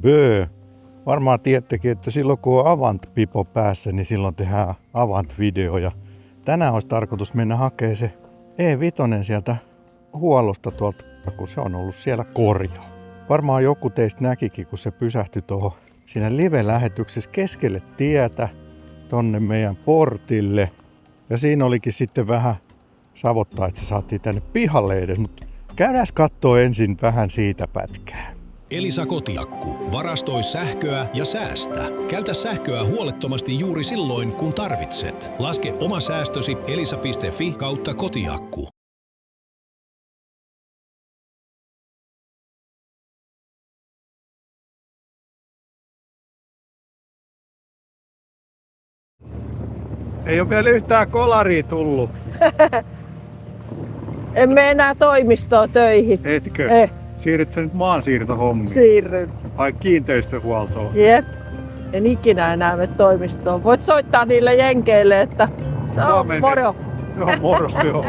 Böö. Varmaan tiedättekin, että silloin kun on Avant-pipo päässä, niin silloin tehdään Avant-videoja. Tänään olisi tarkoitus mennä hakemaan se E5 sieltä huollosta tuolta, kun se on ollut siellä korjaa. Varmaan joku teistä näkikin, kun se pysähtyi tuohon siinä live-lähetyksessä keskelle tietä tonne meidän portille. Ja siinä olikin sitten vähän savottaa, että se saatiin tänne pihalle edes, mutta käydään kattoo ensin vähän siitä pätkää. Elisa Kotiakku. Varastoi sähköä ja säästä. Käytä sähköä huolettomasti juuri silloin, kun tarvitset. Laske oma säästösi elisa.fi/kotiakku. Ei ole vielä yhtään kolaria tullut. Emme enää toimistoon töihin. Etkö? Siirryt sä nyt maansiirtohommiin? Siirryn. Vai kiinteistöhuoltoon? Jep. En ikinä enää mene toimistoon. Voit soittaa niille jenkeille, että se on moro. Se on moro, joo.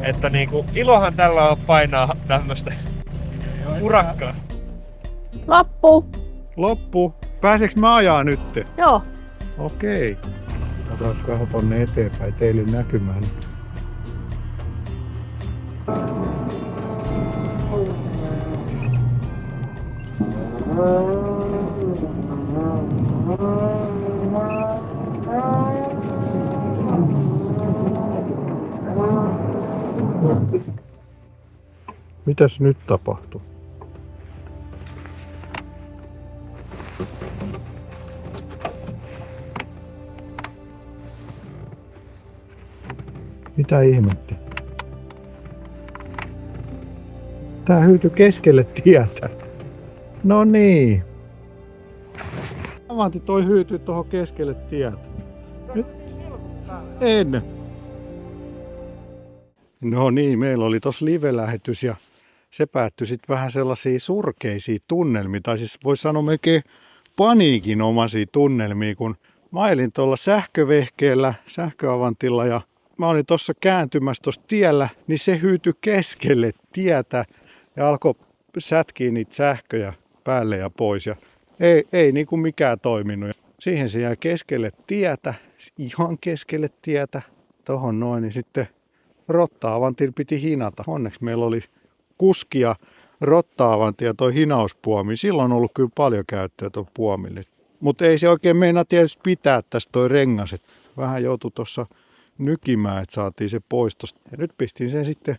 Että niinku ilohan tällä on painaa tämmöstä urakkaa. Lappu. Loppu. Pääseekö mä ajaa nyt? Joo. Okei. Otas vähän tonne eteenpäin teille näkymään. Mitäs nyt tapahtuu? Mitä ihmettä? Tää hyytyi keskelle tietä. No niin. Avanti toi hyytyi tuohon keskelle tietä. Nyt. En. No niin, meillä oli tossa live-lähetys ja se päättyi sitten vähän sellaisiin surkeisiin tunnelmiin. Tai siis voisi sanoa melkein paniikinomaisia tunnelmia, kun mä ajelin tuolla sähkövehkeellä, sähköavantilla ja mä olin tuossa kääntymässä tuossa tiellä, niin se hyytyi keskelle tietä ja alkoi sätkiä niitä sähköjä päälle ja pois. Ja ei niin kuin mikään toiminut. Siihen se jäi keskelle tietä, ihan keskelle tietä, tohon noin, niin sitten rotta-avantilla piti hinata. Onneksi meillä oli kuski ja rotta-avanti ja toi hinauspuomi. Silloin on ollut kyllä paljon käyttöä tuolla puomille. Mutta ei se oikein meinaa tietysti pitää tästä toi rengas. Et vähän joutui tuossa nykimään, että saatiin se pois tosta. Ja nyt pistin sen sitten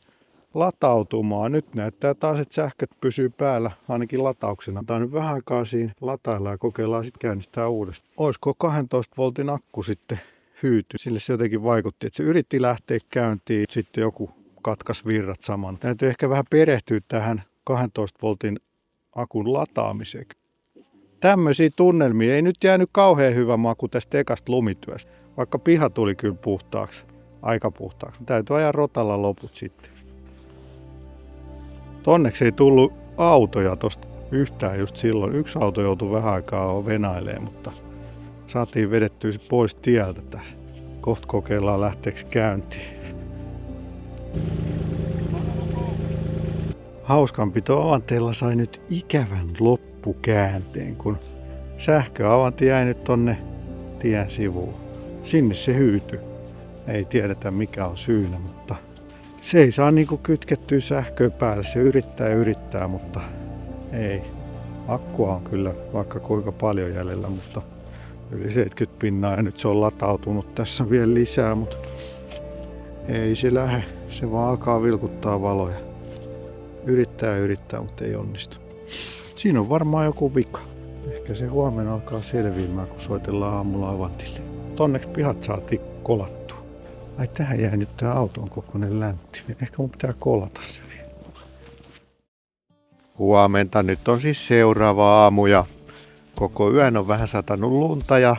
latautumaan. Nyt näyttää taas, että sähköt pysyy päällä, ainakin latauksena. Tää on nyt vähän aikaa siinä latailla ja kokeillaan sitten käynnistää uudestaan. Olisiko 12 voltin akku sitten hyyty? Sille se jotenkin vaikutti, että se yritti lähteä käyntiin, sitten joku katkas virrat saman. Täytyy ehkä vähän perehtyä tähän 12 voltin akun lataamiseen. Tämmöisiä tunnelmia. Ei nyt jäänyt kauhean hyvä maku tästä ekasta lumityöstä. Vaikka piha tuli kyllä puhtaaksi, aika puhtaaksi. Täytyy ajaa rotalla loput sitten. Onneksi ei tullut autoja tosta yhtään just silloin. Yksi auto joutui vähän aikaa venailemaan, mutta saatiin vedettyä se pois tieltä tässä. Kohta kokeillaan lähteeksi käyntiin. Hauskanpitoavanteella sai nyt ikävän loppukäänteen, kun sähköavanti jäi nyt tonne tien sivuun. Sinne se hyytyi. Ei tiedetä mikä on syynä, mutta se ei saa niinku kytkettyä sähköä päälle. Se yrittää, mutta ei. Akkua on kyllä vaikka kuinka paljon jäljellä, mutta yli 70% ja nyt se on latautunut tässä vielä lisää, mutta ei se lähde. Se vaan alkaa vilkuttaa valoja. Yrittää, mutta ei onnistu. Siinä on varmaan joku vika. Ehkä se huomenna alkaa selviämään, kun soitellaan aamulla avantille. Onneksi pihat saatiin kolattua. Ai tähän jäi nyt tää auton kokoinen läntti. Ehkä mun pitää kolata se vielä. Huomenta, nyt on siis seuraava aamu ja koko yön on vähän satanut lunta ja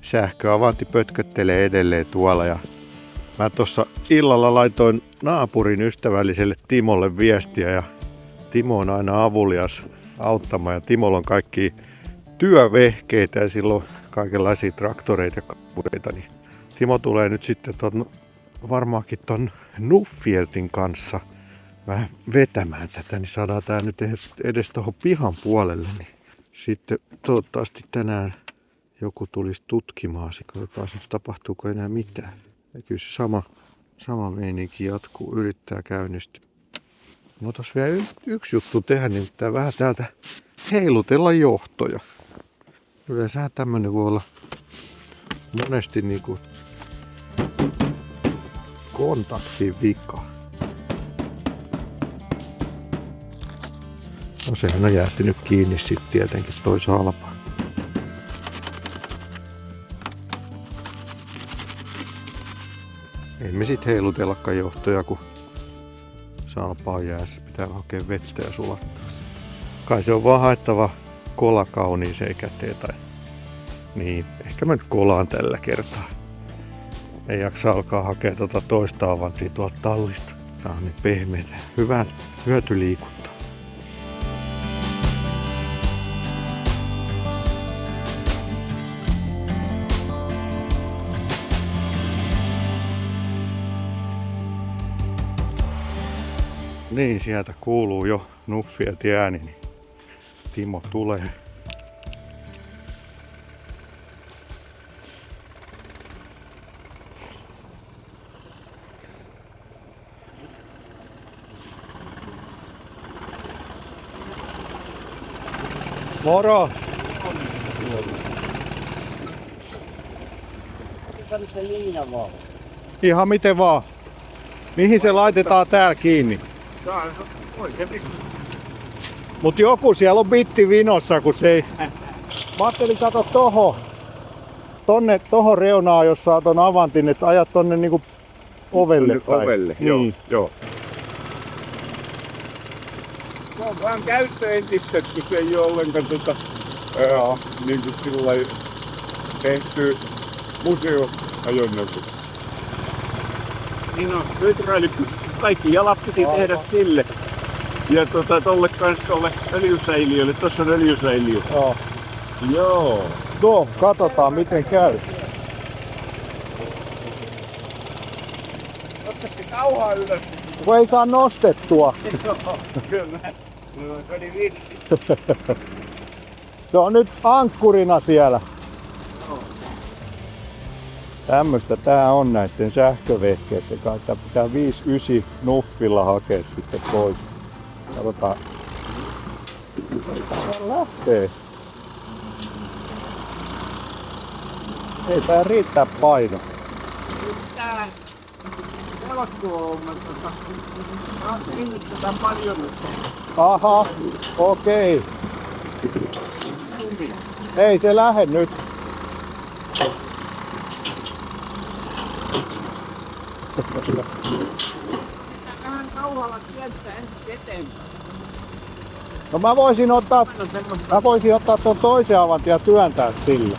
sähköavanti pötköttelee edelleen tuolla. Ja mä tuossa illalla laitoin naapurin ystävälliselle Timolle viestiä ja Timo on aina avulias auttamaan ja Timolla on kaikki työvehkeitä ja silloin kaikenlaisia traktoreita ja kappureita. Niin Timo tulee nyt sitten varmaankin ton Nuffieltin kanssa vähän vetämään tätä, niin saadaan tää nyt edes tuohon pihan puolelle. Niin sitten toivottavasti tänään joku tulisi tutkimaan. Katsotaan, tapahtuuko enää mitään. Ja kyllä se sama meininki jatkuu, yrittää käynnistyä. No tos vielä yksi juttu tehdä, niin pitää vähän täältä heilutella johtoja. Yleensähän tämmönen voi olla monesti niinku kontaktin vika. No sehän on jäätynyt kiinni sitten tietenkin toi salpa. Ei me sit heilutellakaan johtoja, kun salpa on jäässä. Pitää hakea vettä ja sulattaa. Kai se on vaan haettava kola kauniiseen käteen tai niin. Ehkä mä nyt kolaan tällä kertaa. Ei jaksa alkaa hakea toista avantia tuolta tallista. Tää on niin pehmeitä. Hyvää hyötyliikuntaa. Niin, sieltä kuuluu jo Nuffieltin ääni, niin Timo tulee. Moro! Se liina vaan. Ihan miten vaan. Mihin se laitetaan täällä kiinni? Mut joku siellä on bitti vinossa, kun se ei... Mä ajattelin kato tohon reunaan, jos saa ton avantin, että ajat tonne niinku ovelle päin. Ovelle, niin. joo. Se on vaan käyttöentistetty, se ei oo ollenkaan niin kuin sillai tehty museoajoneuvo. Niin on, hydraali, kaikki jalat piti tehdä sille. Ja tolle kans tolle öljysäiliölle, tossa on öljysäiliö. Joo. No, katsotaan miten käy. Otta se kauhaa ylös. Kun ei saa nostettua. Kyllä. Meni vitsi. Se on nyt ankkurina siellä. Tämmöstä tää on näitten sähkövehkeiden kanssa. Tää pitää 5-9 nuffilla hakea sitten pois. Katsotaan. Tää lähtee. Ei tää riittää paino. Tää telakko on hinnitetään paljon. Aha, okei. Ei se lähde nyt. Vähän kauhalla kiertää ensin eteenpäin. No mä voisin ottaa ton toisen avantin ja työntää sillä.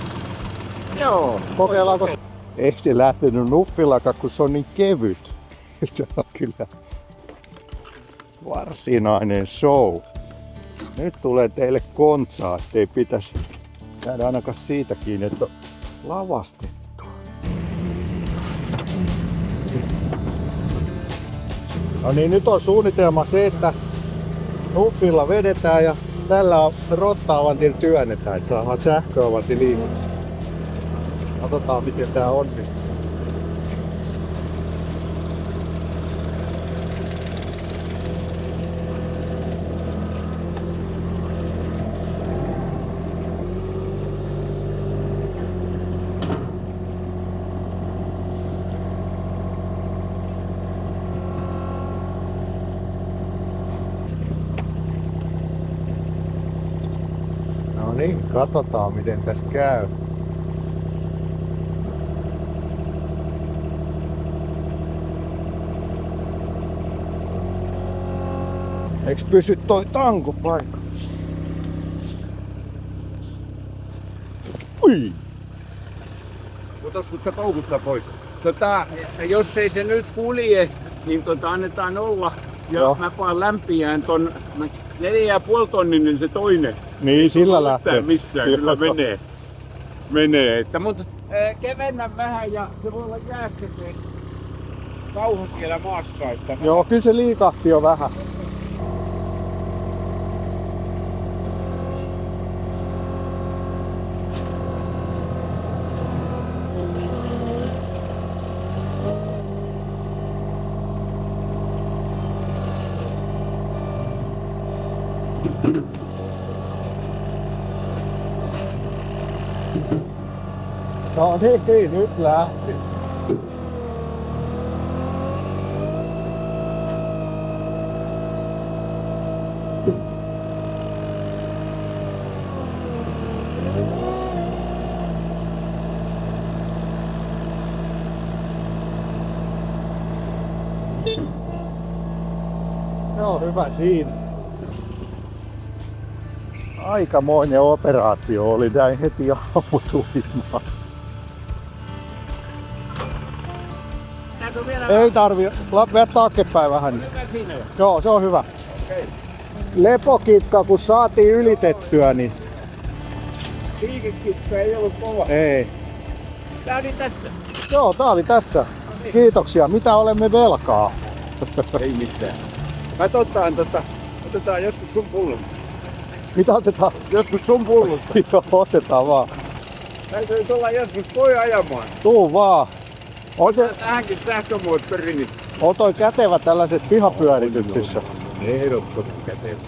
Joo. Kokeillaanko? Ei se lähtenyt nuffillakaan, kun se on niin kevyt. Se on kyllä varsinainen show. Nyt tulee teille kontsaa, ettei pitäisi jäädä ainakaan siitä kiinni, että on lavastettu. No niin, nyt on suunnitelma se, että nuffilla vedetään ja tällä rotta-avantilla työnnetään, että saadaan sähköavanti liikkeelle. Katsotaan miten tää onnistuu. No niin, katsotaan miten tässä käy. Eiks pysy toi tanko paikka? Ui! Otas nyt se toukusta pois. Jos ei se nyt kulje, niin annetaan olla. Ja Joo. mä vaan lämpiään ton 4,5 tonninen se toinen. Niin, sillä lähtee. Missään kyllä menee. Mutta kevennä vähän ja se voi olla jäässä se. kauha siellä maassa, että Joo, kyllä se liikahti jo vähän. No niin, nyt lähti. Joo, hyvä siinä. Aikamoinen operaatio oli, näin heti aamutuimaan. Ei tarvi, vedä taaksepäin vähän. Joo, se on hyvä. Lepokitka kun saatiin ylitettyä, niin... Liikekitka ei ollut kova. Ei. Tää oli tässä. Joo, tää oli tässä. Kiitoksia. Mitä olemme velkaa? Ei mitään. Otetaan joskus sun pullosta. Mitä otetaan? Joskus sun pullosta. Joo, otetaan vaan. Täytyy tulla joskus voi ajamaan. Tuu vaan. Tähänkin sähkömoottori, niin On toi kätevä tällaiset pihapyörityksissä. ehdottomasti kätevä.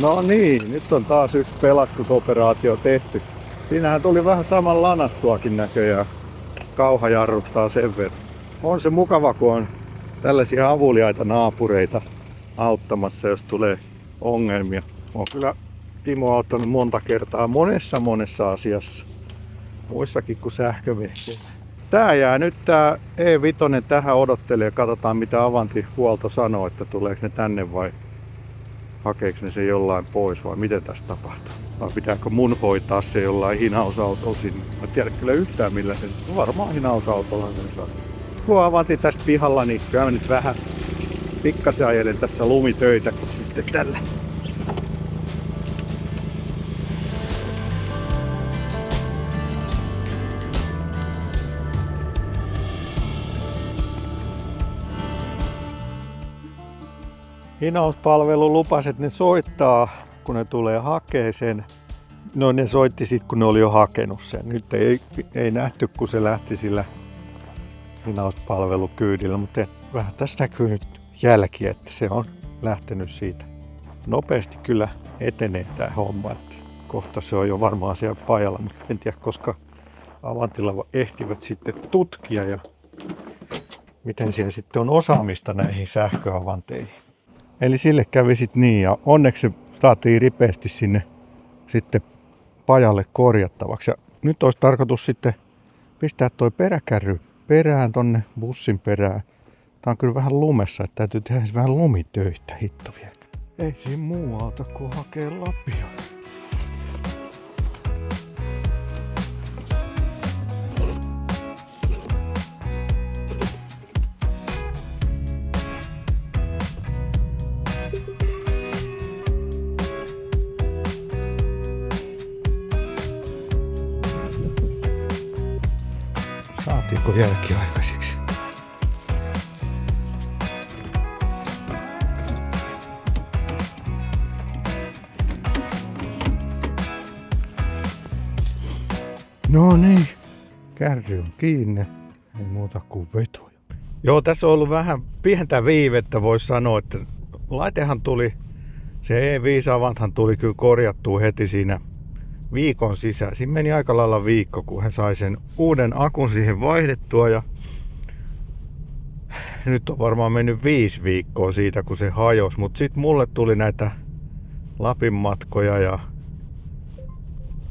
No niin, nyt on taas yksi pelastusoperaatio tehty. Siinähän tuli vähän saman lanattuakin näköjään. Kauha jarruttaa sen verran. On se mukava, kun on tällaisia avuliaita naapureita auttamassa, jos tulee ongelmia. On kyllä Timo auttanut monta kertaa monessa asiassa. Muissakin kuin sähkövehkeillä. Tää jää nyt tää E5 tähän odottelee ja katsotaan mitä Avanti huolto sanoo, että tuleeko ne tänne vai hakeeko ne se jollain pois vai miten tässä tapahtuu. Vai pitääkö mun hoitaa se jollain hinausautolla sinne. Mä tiedän kyllä yhtään millä sen, varmaan hinausautolla sen saa. Kun Avanti tästä pihalla, niin kyllä mä nyt vähän pikkasen ajelen tässä lumitöitäkin sitten tällä. Hinauspalvelu lupasi, että ne soittaa, kun ne tulee hakee sen. No ne soitti sitten, kun ne oli jo hakenut sen. Nyt ei nähty, kun se lähti sillä hinauspalvelukyydillä, mutta vähän tässä näkyy nyt jälkiä, että se on lähtenyt siitä. Nopeasti kyllä etenee tämä homma, että kohta se on jo varmaan siellä pajalla, mutta en tiedä, koska Avantilla ehtivät sitten tutkia ja miten siellä sitten on osaamista näihin sähköavanteihin. Eli sille kävi sitten niin ja onneksi se saatiin ripeästi sinne sitten pajalle korjattavaksi. Ja nyt olisi tarkoitus sitten pistää toi peräkärry perään tonne bussin perään. Tää on kyllä vähän lumessa, että täytyy tehdä vähän lumitöitä, hitto vielä. Ei siinä muu auta kuin hakee lapio. Saatiinko jälkiaikaisiksi? No niin, kärry on kiinni. Ei muuta kuin vetoja. Joo, tässä on ollut vähän pientä viivettä, voisi sanoa, että laitehan tuli, se E5-avanthan tuli kyllä korjattua heti siinä viikon sisään. Siinä meni aika lailla viikko, kun hän sai sen uuden akun siihen vaihdettua ja nyt on varmaan mennyt 5 viikkoa siitä, kun se hajosi, mutta sitten mulle tuli näitä Lapin matkoja ja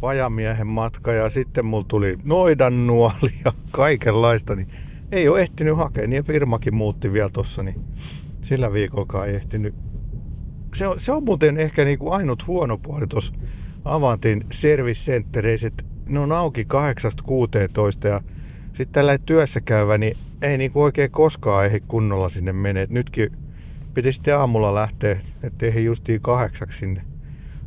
pajamiehen matka ja sitten mulla tuli noidannuoli ja kaikenlaista, niin ei ole ehtinyt hakea. Niin firmakin muutti vielä tossa, niin sillä viikollakaan ei ehtinyt. Se on muuten ehkä niinku ainut huono puoli tuossa Avantin service-centereissä, että ne on auki 8-16 ja sitten tällä työssä käyvä, niin ei niinku oikein koskaan ehdi kunnolla sinne mene. Nytkin piti sitten aamulla lähteä, että ehdi justiin 8 sinne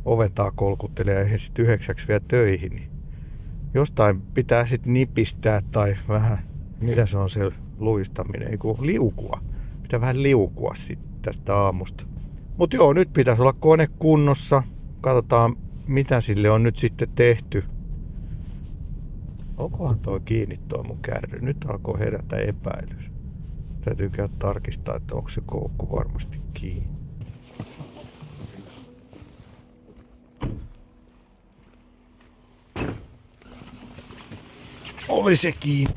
oven taa kolkuttelee ja ehdi sitten 9 vielä töihin. Niin jostain pitää sitten nipistää tai vähän, mitä se on siellä luistaminen, ei kun liukua. Pitää vähän liukua sitten tästä aamusta. Mutta joo, nyt pitäisi olla kone kunnossa. Katsotaan, mitä sille on nyt sitten tehty. Onkohan toi kiinni toi mun kärry? Nyt alkoi herätä epäilys. Täytyy käydä tarkistaa, että onko se koukku varmasti kiinni. Oli se kiinni.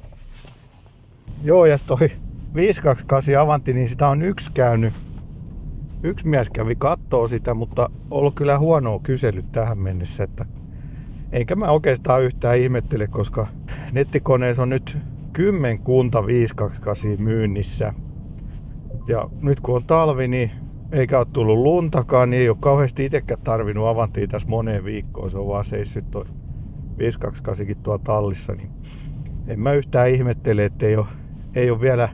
Joo, ja toi 528 Avanti, niin sitä on yksi mies kävi kattoo sitä, mutta ollut kyllä huonoa kyselyt tähän mennessä, että enkä mä oikeastaan yhtään ihmettele, koska nettikoneessa on nyt 10 528 myynnissä. Ja nyt kun on talvi, niin eikä ole tullut luntakaan, niin ei ole kauheasti itsekään tarvinnut Avantia tässä moneen viikkoon. Se on vaan seissyt toi 528kin tuolla tallissa, niin en mä yhtään ihmettele, että ei ole vielä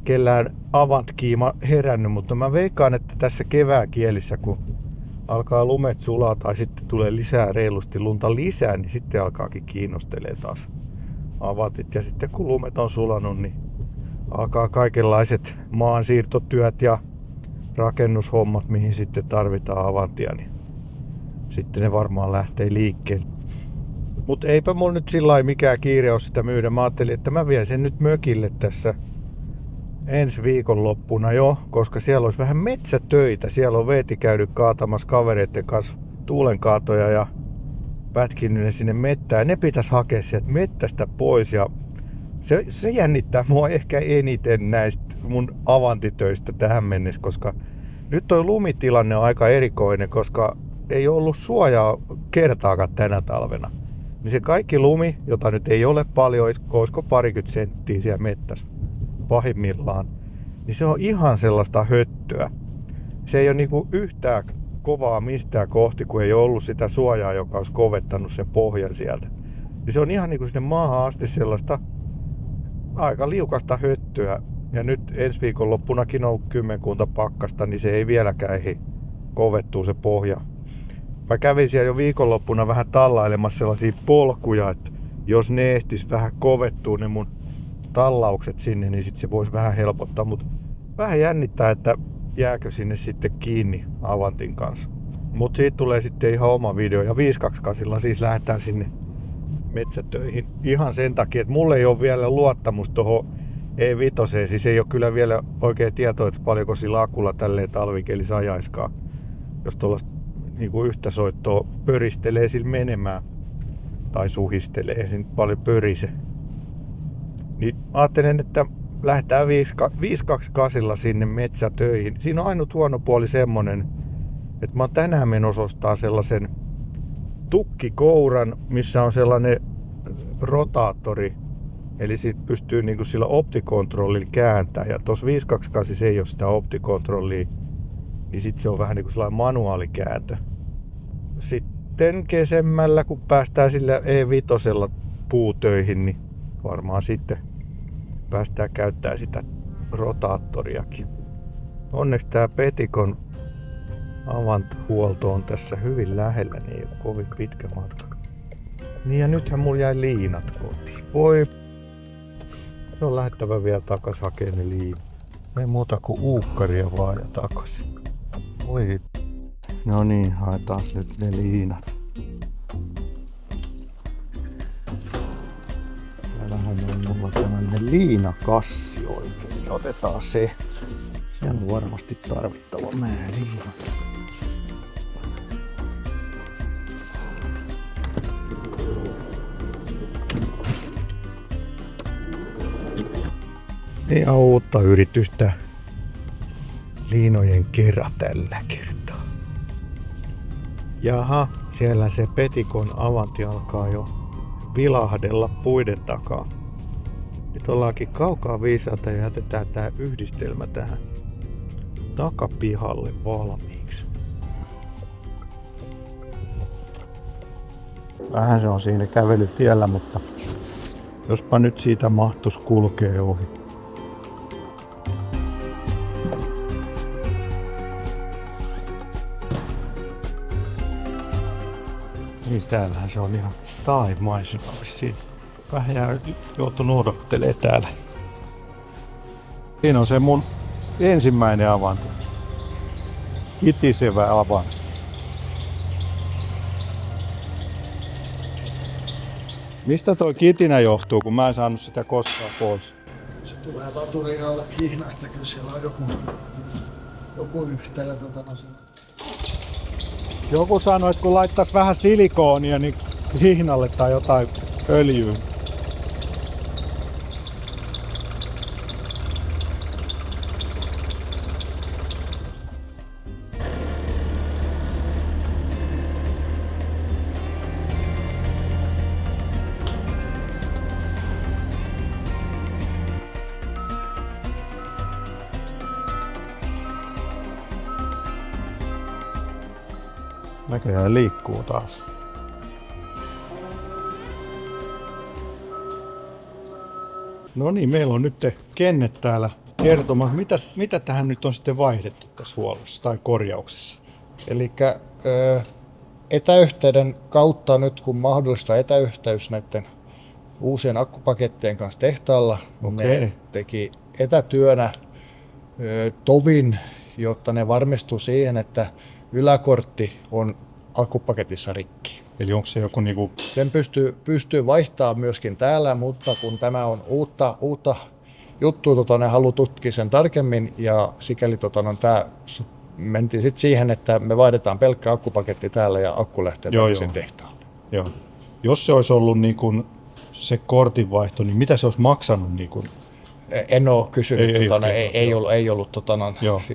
kellään Avant-kiima herännyt, mutta mä veikkaan, että tässä kevään kielissä, kun alkaa lumet sulaa tai sitten tulee lisää reilusti lunta lisää, niin sitten alkaakin kiinnostelee taas Avantit. Ja sitten kun lumet on sulanut, niin alkaa kaikenlaiset maansiirtotyöt ja rakennushommat, mihin sitten tarvitaan Avantia, niin sitten ne varmaan lähtee liikkeelle. Mutta eipä mulla nyt sillä lailla mikään kiire ole sitä myydä. Mä ajattelin, että mä vien sen nyt mökille tässä ensi viikonloppuna jo, koska siellä olisi vähän metsätöitä. Siellä on Veeti käynyt kaatamassa kavereiden kanssa tuulenkaatoja ja pätkinyt ne sinne mettään. Ne pitäisi hakea sieltä mettästä pois ja se jännittää mua ehkä eniten näistä mun Avantitöistä tähän mennessä, koska nyt toi lumitilanne on aika erikoinen, koska ei ollut suojaa kertaakaan tänä talvena. Niin se kaikki lumi, jota nyt ei ole paljon, olisiko parikymmentä senttiä siellä mettässä pahimmillaan, niin se on ihan sellaista höttöä. Se ei ole niinku yhtään kovaa mistään kohti, kun ei ollut sitä suojaa, joka olisi kovettanut sen pohjan sieltä. Niin se on ihan niinku sinne maahan asti sellaista aika liukasta höttöä. Ja nyt ensi viikonloppunakin on 10 pakkasta, niin se ei vieläkään kovettuu se pohja. Mä kävin siellä jo viikonloppuna vähän tallailemassa sellaisia polkuja, että jos ne ehtis vähän kovettua ne mun tallaukset sinne, niin sit se voisi vähän helpottaa. Mutta vähän jännittää, että jääkö sinne sitten kiinni Avantin kanssa. Mutta siitä tulee sitten ihan oma video. Ja 528 siis lähdetään sinne metsätöihin ihan sen takia, että mulla ei ole vielä luottamus tuohon E5. Siis ei ole kyllä vielä oikein tietoa, että paljonko sillä akulla tälleen talvikelissä ajaiskaan. Jos tuollaista niin yhtä soittoa pöristelee sillä menemään tai suhistelee, se nyt paljon pörise. Niin ajattelen, että lähdetään 528 sinne metsätöihin. Siinä on ainut huono puoli semmonen, että mä oon tänään menossa ostaa sellaisen tukkikouran, missä on sellainen rotaattori. Eli sit pystyy niinku sillä optikontrollilla kääntämään. Ja tossa 528 ei ole sitä optikontrollia, niin sit se on vähän niinku sellainen manuaalikääntö. Sitten kesemmällä, kun päästään sillä E5 puutöihin, niin varmaan sitten päästään käyttämään sitä rotaattoriakin. Onneksi tää Petikon Avant-huolto on tässä hyvin lähellä, niin ei ole kovin pitkä matka. Niin ja nythän mulla jäi liinat kotiin. Voi, se on lähettävä vielä takas hakemaan ne liinat. Ei muuta kuin uukkaria vaan ja takaisin. Voi. No niin, haetaan nyt ne liinat. Täällähän on mulla tämmönen liinakassi oikein. Otetaan se. Siellä on varmasti tarvittava määrä liinat. Ihan uutta yritystä liinojen kera tällä kertaa. Jaha, siellä se Petikon Avanti alkaa jo vilahdella puiden takaa. Nyt ollaankin kaukaa viisaata ja jätetään tää yhdistelmä tähän takapihalle valmiiksi. Vähän se on siinä kävelytiellä, mutta jospa nyt siitä mahtuisi kulkea ohi. Niin täällähän se on ihan taimaisena vissiin. Vähän joutunut odottelemaan täällä Siinä on se mun ensimmäinen avanto. Kitisevä avanto. Mistä toi kitinä johtuu, kun mä en saanut sitä koskaan pois? Se tulee laturin alle Kiinasta, kyllä siellä on joku yhtälö Joku sanoi, että kun laittaisi vähän silikoonia, niin hihnalle tai jotain öljyä. Näköjään liikkuu taas. No niin, meillä on nyt Kenne täällä kertomassa, mitä tähän nyt on sitten vaihdettu tässä huollossa tai korjauksessa. Eli etäyhteyden kautta nyt, kun mahdollista etäyhteys näiden uusien akkupakettien kanssa tehtaalla, ne teki etätyönä tovin, jotta ne varmistuu siihen, että yläkortti on akkupaketissa rikki. Eli onko se joku niinku... Sen pystyy vaihtamaan myöskin täällä, mutta kun tämä on uutta juttua, ne haluaa tutkia sen tarkemmin ja sikäli tämä mentiin sitten siihen, että me vaihdetaan pelkkä akkupaketti täällä ja akku lähtee takaisin tehtaalle. Joo. Jos se olisi ollut niinku se kortinvaihto, niin mitä se olisi maksanut? Niinku? En ole kysynyt, ei ollut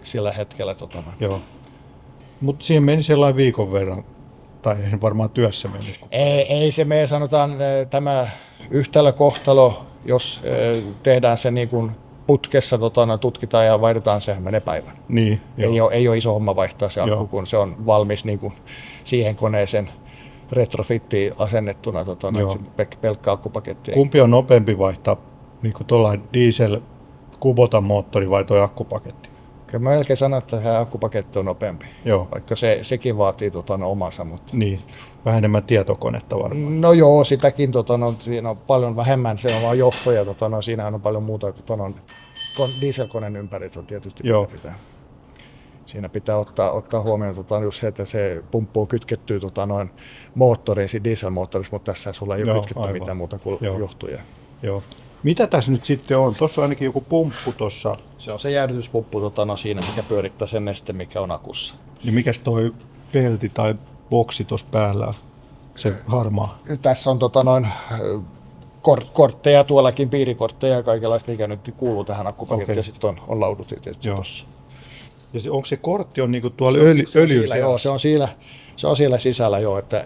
sillä hetkellä. Joo. Mutta siihen meni sellainen viikon verran, tai ei varmaan työssä mennyt. Ei se mene, sanotaan tämä yhtälökohtalo, jos tehdään se niin kuin putkessa, tutkitaan ja vaihdetaan, sehän menee päivän. Niin, ei ole iso homma vaihtaa se akku, kun se on valmis niin kuin siihen koneeseen retrofittiin asennettuna pelkkä akkupaketti. Kumpi on nopeampi vaihtaa, niin kuin tuollainen diesel Kubota moottori vai tuo akkupaketti? Kyllä mä melkein sanon, että se akkupaketti on nopeampi, vaikka sekin vaatii omansa. Mutta... Niin, vähän enemmän tietokonetta varmaan. No joo, sitäkin siinä on paljon vähemmän, se on vaan johtoja, siinähän on paljon muuta, dieselkoneen ympäri tietysti pitää. Siinä pitää ottaa huomioon just se, että se pumppu kytkettyy moottoriin, dieselmoottorissa, mutta tässä sulla ei ole kytketty mitään muuta kuin johtoja. Joo. Mitä tässä nyt sitten on? Tuossa on ainakin joku pumppu tuossa. Se on se jäähdytyspumppu siinä, mikä pyörittää sen neste, mikä on akussa. Ja mikäs toi pelti tai boksi tuossa päällä? Se harmaa. Tässä on kortteja tuollakin, piirikortteja ja kaikenlaista, mikä nyt kuuluu tähän akkupakettiin. Ja sitten on laudut tuossa. Ja onko se kortti on niinku tuolla öljyssä? Joo, se on siellä sisällä jo, että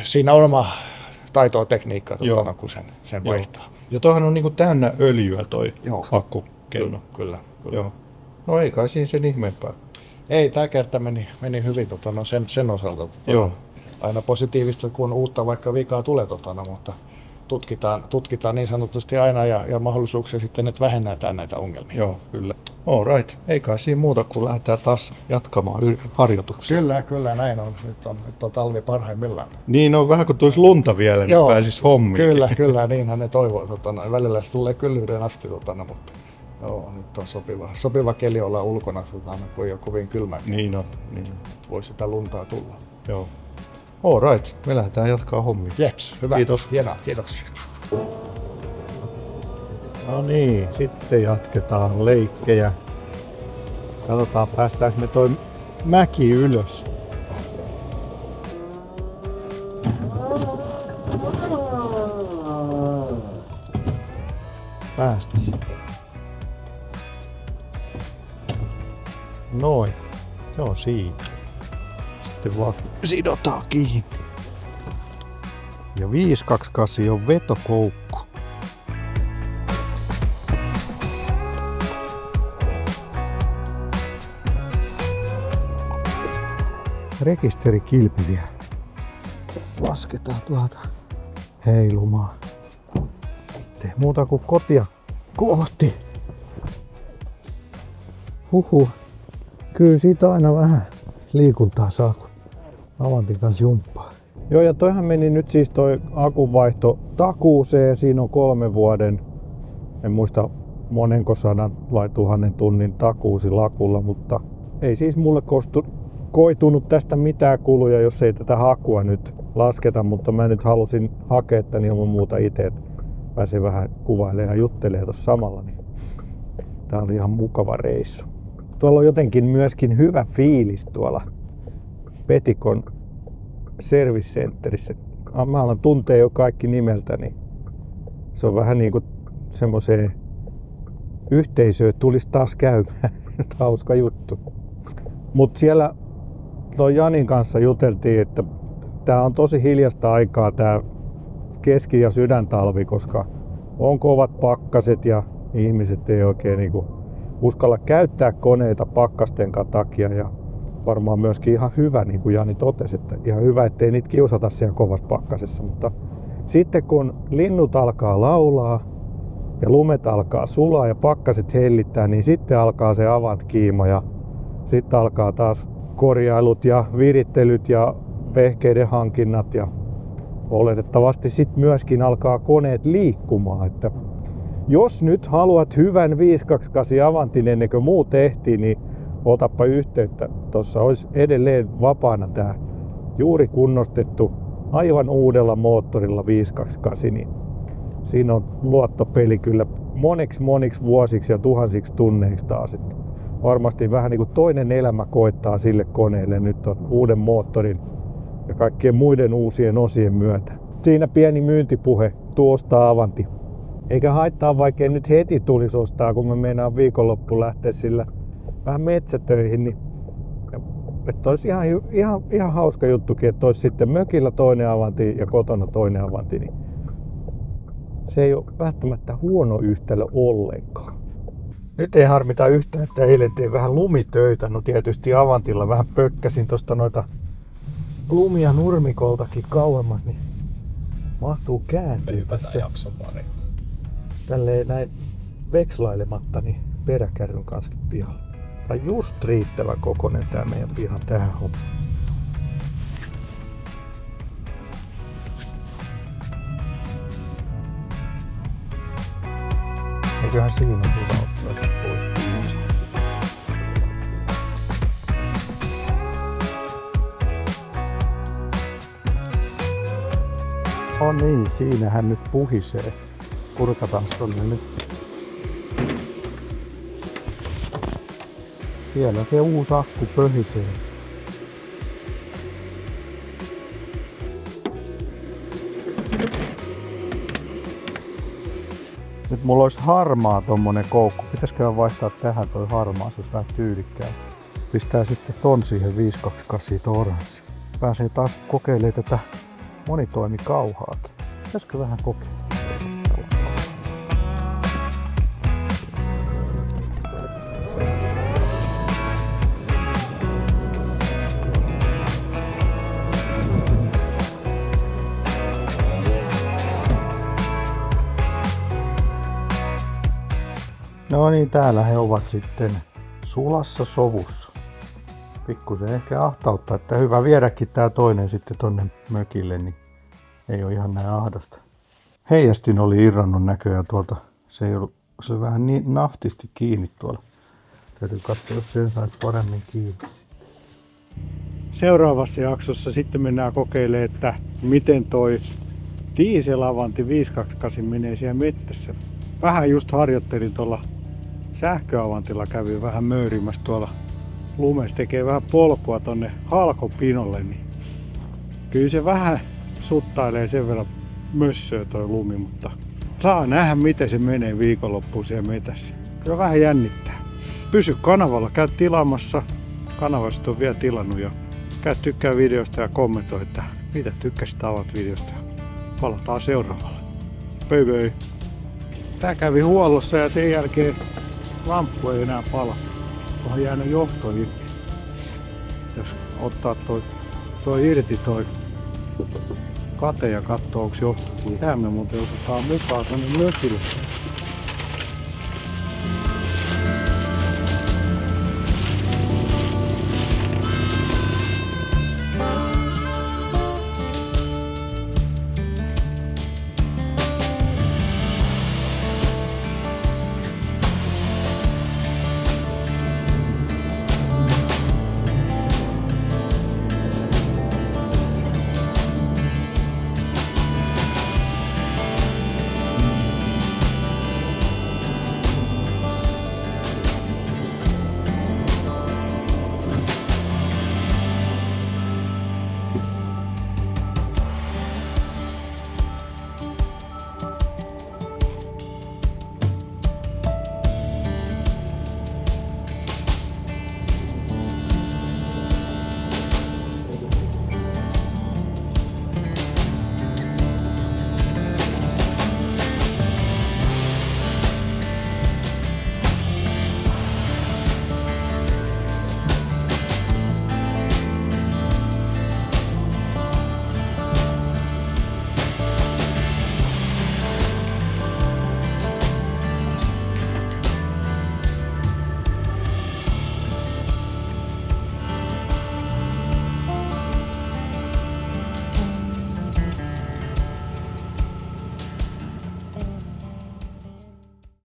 siinä on oma taitoa tekniikkaa, kun sen vaihtaa. Ja toihan on niinku täynnä öljyä toi akkukello. Kyllä. Joo. No ei kai siinä sen ihmeempää. Ei, tämä kerta meni hyvin sen osalta. Joo. Aina positiivista, kun uutta vaikka vikaa tulee, mutta tutkitaan niin sanotusti aina ja mahdollisuuksia sitten, että vähennetään näitä ongelmia. Joo, kyllä. All right. Ei kai siinä muuta, kuin lähdetään taas jatkamaan harjoituksia. Kyllä, näin on. Nyt on talvi parhaimmillaan. Niin on vähän kuin tulisi lunta vielä, niin pääsisi hommiin. Kyllä, niinhän ne toivoo. Välillä se tulee kyllyyden asti, mutta nyt on sopiva keli olla ulkona, kun ei ole kovin kylmä. Niin on. Voi sitä luntaa tulla. Joo. All right, me lähdetään jatkaa hommia. Jeps, hyvä. Kiitos. Hienoa, kiitoksia. No niin, sitten jatketaan leikkejä. Katsotaan, päästäänkö me toi mäki ylös. Päästiin. Noin, se on siinä. Sitten vaan sidotaan kiinni. Ja 528 on vetokoukku. Rekisterikilpi vielä. Lasketaan tuolta heilumaan. Sitten muuta kuin kotia kohti. Kyllä siitä aina vähän liikuntaa saa, kun Avantin kanssa jumppaa. Joo, ja toihan meni nyt siis toi akunvaihto takuuseen. Siinä on 3 vuoden En muista monenko 100 vai 1000 tunnin takuusi lakulla, mutta ei siis mulle koitunut tästä mitään kuluja, jos ei tätä hakua nyt lasketa, mutta mä nyt halusin hakea tän ilman muuta itse, että pääsin vähän kuvailemaan ja juttelemaan tuossa samalla. Niin tää oli ihan mukava reissu. Tuolla on jotenkin myöskin hyvä fiilis tuolla Petikon Service Centerissä. Mä alan tuntee jo kaikki nimeltä, niin se on vähän niinku semmoiseen yhteisöön tulisi taas käymään. Hauska juttu. Mut siellä toi Janin kanssa juteltiin, että tää on tosi hiljasta aikaa tää keski- ja sydäntalvi, koska on kovat pakkaset ja ihmiset ei oikein niinku uskalla käyttää koneita pakkasten takia ja varmaan myöskin ihan hyvä, niin kuin Jani totesi, että ihan hyvä, ettei niitä kiusata siellä kovassa pakkasessa, mutta sitten kun linnut alkaa laulaa ja lumet alkaa sulaa ja pakkaset hellittää, niin sitten alkaa se Avant-kiima ja sitten alkaa taas korjailut ja virittelyt ja vehkeiden hankinnat ja oletettavasti sitten myöskin alkaa koneet liikkumaan, että jos nyt haluat hyvän 528 Avantin ennen kuin muu tehtiin, niin otappa yhteyttä. Tuossa olisi edelleen vapaana tää juuri kunnostettu aivan uudella moottorilla 528, niin siinä on luottopeli kyllä moniksi vuosiksi ja tuhansiksi tunneiksi taas. Että varmasti vähän niin kuin toinen elämä koittaa sille koneelle. Nyt on uuden moottorin ja kaikkien muiden uusien osien myötä. Siinä pieni myyntipuhe, tuosta Avanti. Eikä haittaa, vaikka nyt heti tulisi ostaa, kun me meinaan viikonloppu lähteä sillä vähän metsätöihin, niin että olisi ihan hauska juttukin, että olisi sitten mökillä toinen Avanti ja kotona toinen Avanti, niin se ei ole välttämättä huono yhtälö ollenkaan. Nyt ei harmita yhtään, että eilen tein vähän lumitöitä. No tietysti Avantilla vähän pökkäsin tuosta noita lumia nurmikoltakin kauemmas, niin mahtuu kääntyä tässä. Tälleen näin vekslailematta niin peräkärryn kanssa pihalla. Tai just riittävän kokoinen tää meidän piha tähän hommaan. Eiköhän siinä hyvä ottaa se pois. Oh niin, siinähän nyt puhisee. Kurkataan tonne nyt. Siellä se uusi akku pöhisee. Nyt mulla olisi harmaa tommonen koukku. Pitäisikö vaihtaa tähän toi harmaa, se olisi vähän tyylikkää. Pistää sitten ton siihen 528 oranssi. Pääsee taas kokeilemaan tätä monitoimikauhaakin. Pitäisikö vähän kokeilla? No niin, täällä he ovat sitten sulassa sovussa. Pikkusen ehkä ahtauttaa, että hyvä viedäkin tää toinen sitten tonne mökille, niin ei ole ihan näin ahdasta. Heijastin oli irrannut näköjään tuolta. Se ei ollut, se oli vähän niin naftisti kiinni tuolla. Täytyy katsoa, jos sen saisi paremmin kiinni. Seuraavassa jaksossa sitten mennään kokeilemaan, että miten toi Diesel Avanti 528 menee siellä mettässä. Vähän just harjoittelin tuolla sähköavantilla, kävin vähän möyrimässä tuolla lumessa, tekee vähän polkua tonne halkopinolle, niin kyllä se vähän suttailee sen verran mössöä toi lumi, mutta saa nähdä miten se menee viikonloppuun siellä metässä. Kyllä vähän jännittää. Pysy kanavalla, käy tilaamassa. Kanavasta on vielä tilannut ja käy tykkää videosta ja kommentoi, että mitä tykkäsit Avant-videosta. Palataan seuraavalla. Pöi pöi. Tää kävi huollossa ja sen jälkeen lamppu ei enää pala. Tuohon jäänyt johto irti. Jos ottaa toi irti toi kate ja katsoo onko johto. Tää me muuten otetaan mukaan tonne mökille.